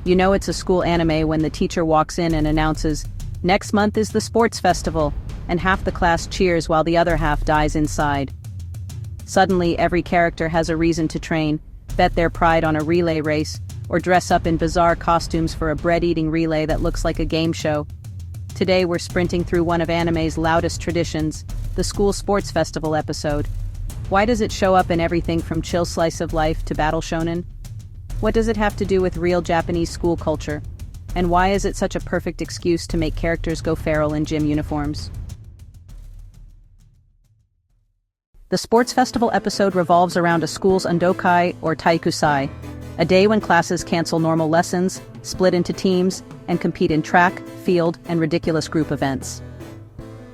You know it's a school anime when the teacher walks in and announces, "Next month is the sports festival," and half the class cheers while the other half dies inside. Suddenly, every character has a reason to train, bet their pride on a relay race, or dress up in bizarre costumes for a bread-eating relay that looks like a game show. Today we're sprinting through one of anime's loudest traditions, the school sports festival episode. Why does it show up in everything from chill slice of life to battle shonen? What does it have to do with real Japanese school culture? And why is it such a perfect excuse to make characters go feral in gym uniforms? The sports festival episode revolves around a school's undōkai or taikusai, a day when classes cancel normal lessons, split into teams, and compete in track, field, and ridiculous group events.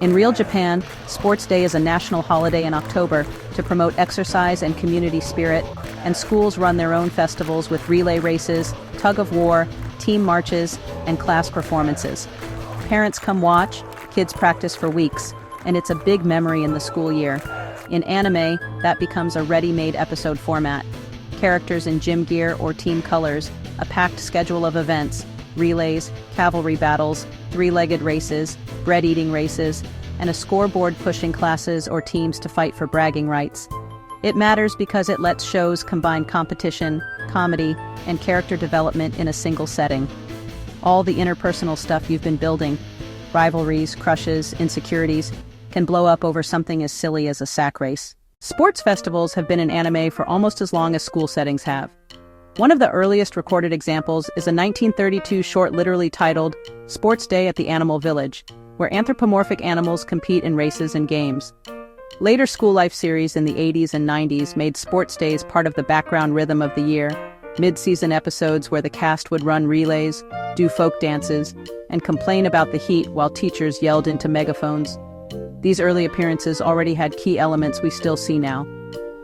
In real Japan, Sports Day is a national holiday in October to promote exercise and community spirit, and schools run their own festivals with relay races, tug-of-war, team marches, and class performances. Parents come watch, kids practice for weeks, and it's a big memory in the school year. In anime, that becomes a ready-made episode format. Characters in gym gear or team colors, a packed schedule of events, relays, cavalry battles, three-legged races, bread-eating races, and a scoreboard pushing classes or teams to fight for bragging rights. It matters because it lets shows combine competition, comedy, and character development in a single setting. All the interpersonal stuff you've been building, rivalries, crushes, insecurities, can blow up over something as silly as a sack race. Sports festivals have been in anime for almost as long as school settings have. One of the earliest recorded examples is a 1932 short literally titled Sports Day at the Animal Village, where anthropomorphic animals compete in races and games. Later school life series in the 80s and 90s made sports days part of the background rhythm of the year, mid-season episodes where the cast would run relays, do folk dances, and complain about the heat while teachers yelled into megaphones. These early appearances already had key elements we still see now.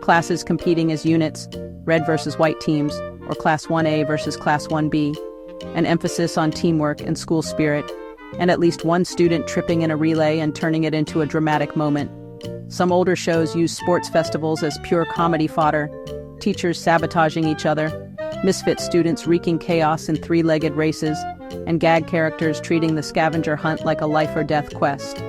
Classes competing as units, red versus white teams, or Class 1A versus Class 1B, an emphasis on teamwork and school spirit, and at least one student tripping in a relay and turning it into a dramatic moment. Some older shows use sports festivals as pure comedy fodder, teachers sabotaging each other, misfit students wreaking chaos in three-legged races, and gag characters treating the scavenger hunt like a life-or-death quest.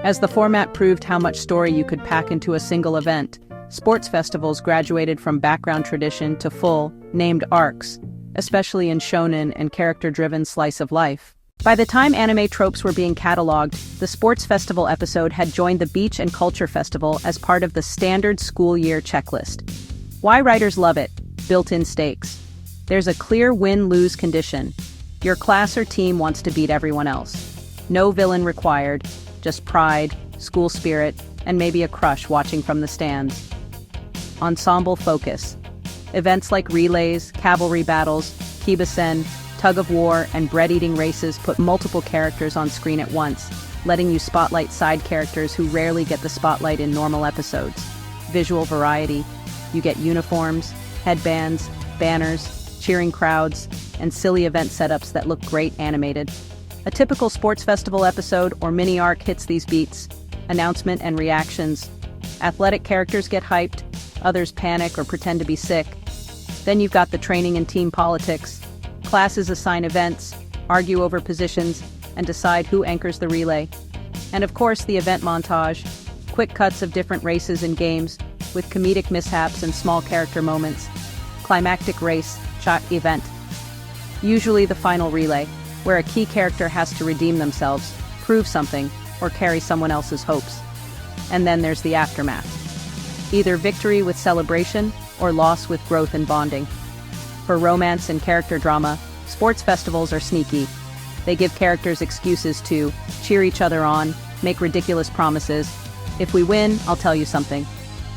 As the format proved how much story you could pack into a single event, sports festivals graduated from background tradition to full, named arcs, especially in shonen and character-driven slice of life. By the time anime tropes were being cataloged, the sports festival episode had joined the Beach and Culture Festival as part of the standard school year checklist. Why writers love it? Built-in stakes. There's a clear win-lose condition. Your class or team wants to beat everyone else. No villain required, just pride, school spirit, and maybe a crush watching from the stands. Ensemble focus. Events like relays, cavalry battles, kibasen, tug-of-war, and bread-eating races put multiple characters on screen at once, letting you spotlight side characters who rarely get the spotlight in normal episodes. Visual variety. You get uniforms, headbands, banners, cheering crowds, and silly event setups that look great animated. A typical sports festival episode or mini-arc hits these beats. Announcement and reactions. Athletic characters get hyped, others panic or pretend to be sick. Then you've got the training and team politics. Classes assign events, argue over positions, and decide who anchors the relay. And of course the event montage. Quick cuts of different races and games, with comedic mishaps and small character moments. Climactic race, shot event. Usually the final relay, where a key character has to redeem themselves, prove something, or carry someone else's hopes. And then there's the aftermath. Either victory with celebration, or loss with growth and bonding. For romance and character drama, sports festivals are sneaky. They give characters excuses to cheer each other on, make ridiculous promises. If we win, I'll tell you something.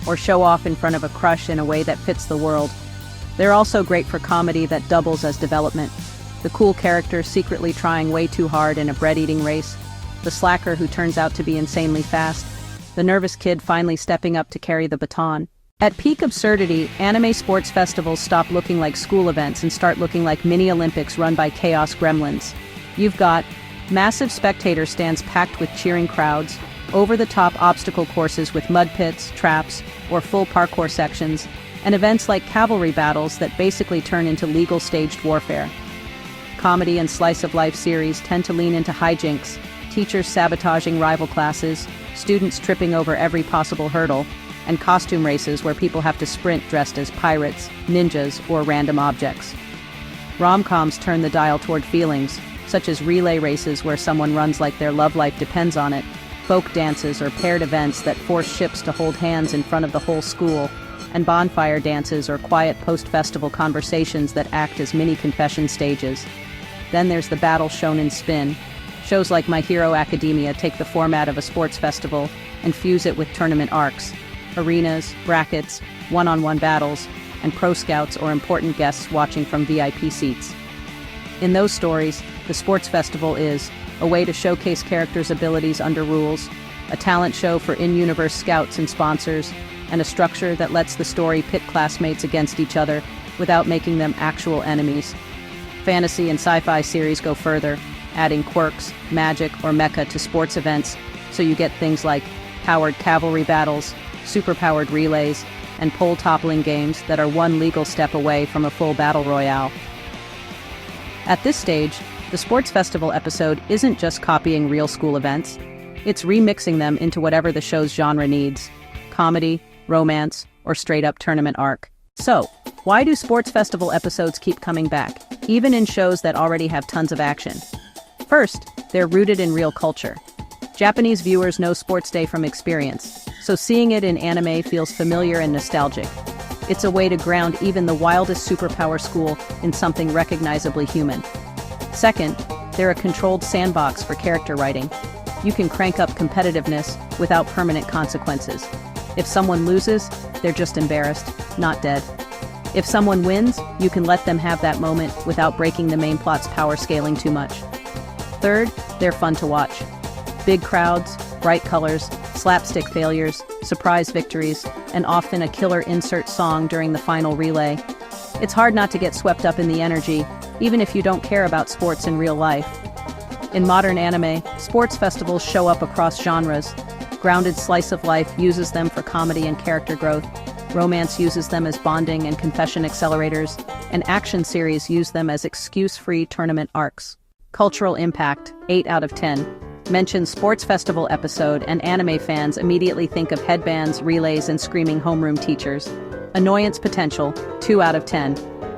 Or show off in front of a crush in a way that fits the world. They're also great for comedy that doubles as development. The cool character secretly trying way too hard in a bread-eating race, the slacker who turns out to be insanely fast, the nervous kid finally stepping up to carry the baton. At peak absurdity, anime sports festivals stop looking like school events and start looking like mini-Olympics run by chaos gremlins. You've got massive spectator stands packed with cheering crowds, over-the-top obstacle courses with mud pits, traps, or full parkour sections, and events like cavalry battles that basically turn into legal staged warfare. Comedy and slice-of-life series tend to lean into hijinks, teachers sabotaging rival classes, students tripping over every possible hurdle, and costume races where people have to sprint dressed as pirates, ninjas, or random objects. Rom-coms turn the dial toward feelings, such as relay races where someone runs like their love life depends on it, folk dances or paired events that force ships to hold hands in front of the whole school, and bonfire dances or quiet post-festival conversations that act as mini confession stages. Then there's the battle shonen spin. Shows like My Hero Academia take the format of a sports festival and fuse it with tournament arcs, arenas, brackets, one-on-one battles, and pro scouts or important guests watching from VIP seats. In those stories, the sports festival is a way to showcase characters' abilities under rules, a talent show for in-universe scouts and sponsors, and a structure that lets the story pit classmates against each other without making them actual enemies. Fantasy and sci-fi series go further, adding quirks, magic, or mecha to sports events, so you get things like powered cavalry battles, superpowered relays, and pole-toppling games that are one legal step away from a full battle royale. At this stage, the sports festival episode isn't just copying real school events, it's remixing them into whatever the show's genre needs: comedy, romance, or straight-up tournament arc. So, why do sports festival episodes keep coming back, even in shows that already have tons of action? First, they're rooted in real culture. Japanese viewers know Sports Day from experience, so seeing it in anime feels familiar and nostalgic. It's a way to ground even the wildest superpower school in something recognizably human. Second, they're a controlled sandbox for character writing. You can crank up competitiveness without permanent consequences. If someone loses, they're just embarrassed, not dead. If someone wins, you can let them have that moment without breaking the main plot's power scaling too much. Third, they're fun to watch. Big crowds, bright colors, slapstick failures, surprise victories, and often a killer insert song during the final relay. It's hard not to get swept up in the energy, even if you don't care about sports in real life. In modern anime, sports festivals show up across genres. Grounded slice of life uses them for comedy and character growth. Romance uses them as bonding and confession accelerators, and action series use them as excuse-free tournament arcs. Cultural impact, 8 out of 10. Mention sports festival episode and anime fans immediately think of headbands, relays, and screaming homeroom teachers. Annoyance potential, 2 out of 10.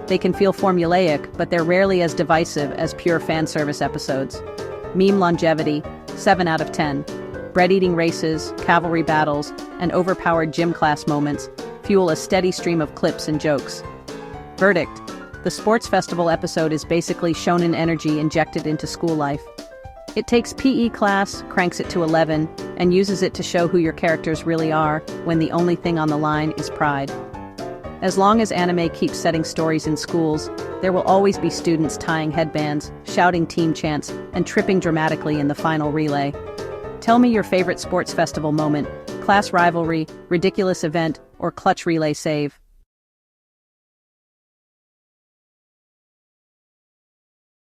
They can feel formulaic, but they're rarely as divisive as pure fan service episodes. Meme longevity, 7 out of 10. Bread-eating races, cavalry battles, and overpowered gym class moments fuel a steady stream of clips and jokes. Verdict: the sports festival episode is basically shonen energy injected into school life. It takes PE class, cranks it to 11, and uses it to show who your characters really are when the only thing on the line is pride. As long as anime keeps setting stories in schools, there will always be students tying headbands, shouting team chants, and tripping dramatically in the final relay. Tell me your favorite sports festival moment: class rivalry, ridiculous event, or clutch relay save.